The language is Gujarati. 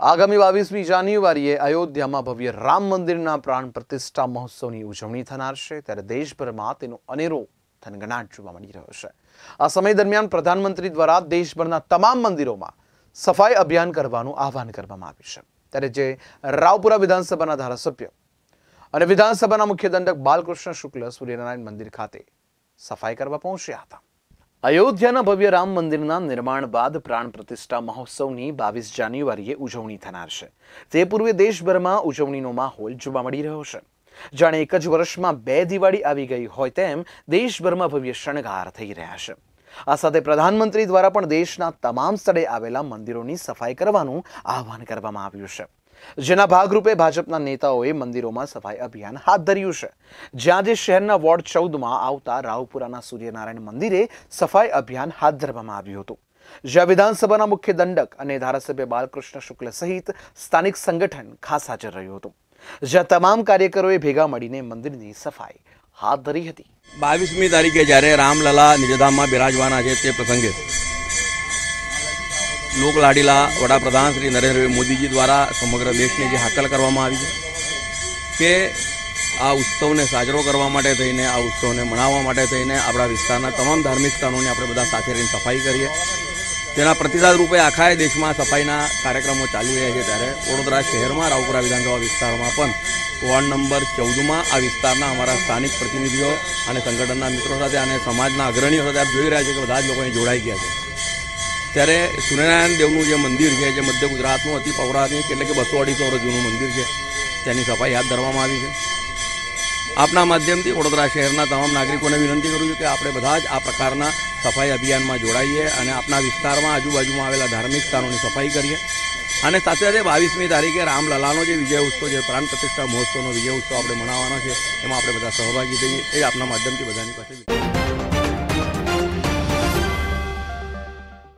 આગામી 22મી જાન્યુઆરીએ અયોધ્યામાં ભવ્ય રામ મંદિરના પ્રાણ પ્રતિષ્ઠા મહોત્સવની ઉજવણી થનાર છે, ત્યારે દેશભરમાં તેનો અનેરો થનગનાટ જોવા મળી રહ્યો છે। આ સમય દરમિયાન પ્રધાનમંત્રી દ્વારા દેશભરના તમામ મંદિરોમાં સફાઈ અભિયાન કરવાનું આહવાન કરવામાં આવ્યું છે। ત્યારે જે રાવપુરા વિધાનસભાના ધારાસભ્ય અને વિધાનસભાના મુખ્ય દંડક બાલકૃષ્ણ શુક્લ સૂર્યનારાયણ મંદિર ખાતે સફાઈ કરવા પહોંચ્યા હતા। અયોધ્યાના ભવ્ય રામ મંદિરના નિર્માણ બાદ પ્રાણ પ્રતિષ્ઠા મહોત્સવની 22 જાન્યુઆરીએ ઉજવણી થનાર છે। તે પૂર્વે દેશભરમાં ઉજવણીનો માહોલ જોવા મળી રહ્યો છે। જાણે એક જ વર્ષમાં 2 દિવાળી આવી ગઈ હોય તેમ દેશભરમાં ભવ્ય શણગાર થઈ રહ્યા છે। આ સાથે પ્રધાનમંત્રી દ્વારા પણ દેશના તમામ સ્થળે આવેલા મંદિરોની સફાઈ કરવાનું આહવાન કરવામાં આવ્યું છે, જેના ભાગરૂપે ભાજપના નેતાઓએ મંદિરોમાં સફાઈ અભિયાન હાથ ધર્યું છે। જ્યાં જે શહેરના વોર્ડ 14માં આવતા રાવપુરાના સૂર્યનારાયણ મંદિરે સફાઈ અભિયાન હાથ ધરવામાં આવ્યું હતું, જ્યાં વિધાનસભાના મુખ્ય દંડક અને ધારાસભ્ય બાલકૃષ્ણ શુક્લ સહિત સ્થાનિક સંગઠન ખાસ હાજર રહ્યું હતું, જ્યાં તમામ કાર્યકરોએ ભેગા મળીને મંદિરની સફાઈ હાથ ધરી હતી। 22મી તારીખે જ્યારે રામલલા નિજધામમાં બિરાજવાના છે તે પ્રસંગે લોકલાડીલા વડાપ્રધાન શ્રી નરેન્દ્ર મોદીજી દ્વારા સમગ્ર દેશને જે હાકલ કરવામાં આવી છે કે આ ઉત્સવને સાજરો કરવા માટે થઈને, આ ઉત્સવને મનાવવા માટે થઈને આપણા વિસ્તારના તમામ ધાર્મિક સ્થાનોની આપણે બધા સાથે રહીને સફાઈ કરીએ, તેના પ્રતિસાદ રૂપે આખા દેશમાં સફાઈના કાર્યક્રમો ચાલી રહ્યા છે। ત્યારે વડોદરા શહેરમાં રાવપુરા વિધાનસભા વિસ્તારમાં પણ વોર્ડ નંબર 14માં આ વિસ્તારના અમારા સ્થાનિક પ્રતિનિધિઓ અને સંગઠનના મિત્રો સાથે અને સમાજના અગ્રણીઓ સાથે આપ જોઈ રહ્યા છે કે બધા જ લોકો અહીં જોડાઈ ગયા છે। ત્યારે સૂર્યનારાયણ દેવનું જે મંદિર છે, જે મધ્ય ગુજરાતનું અતિ પૌરાણિક એટલે કે 200-250 વર્ષ જૂનું મંદિર છે, તેની સફાઈ હાથ ધરવામાં આવી છે। આપના માધ્યમથી વડોદરા શહેરના તમામ નાગરિકોને વિનંતી કરું છું કે આપણે બધા જ આ પ્રકારના સફાઈ અભિયાનમાં જોડાઈએ અને આપણા વિસ્તારમાં આજુબાજુમાં આવેલા ધાર્મિક સ્થાનોની સફાઈ કરીએ અને સાથે સાથે 22મી તારીખે રામલલાનો જે વિજય ઉત્સવ છે, પ્રાણ પ્રતિષ્ઠા મહોત્સવનો વિજય ઉત્સવ આપણે મનાવવાનો છે, એમાં આપણે બધા સહભાગી થઈએ, એ આપના માધ્યમથી બધાની પાસે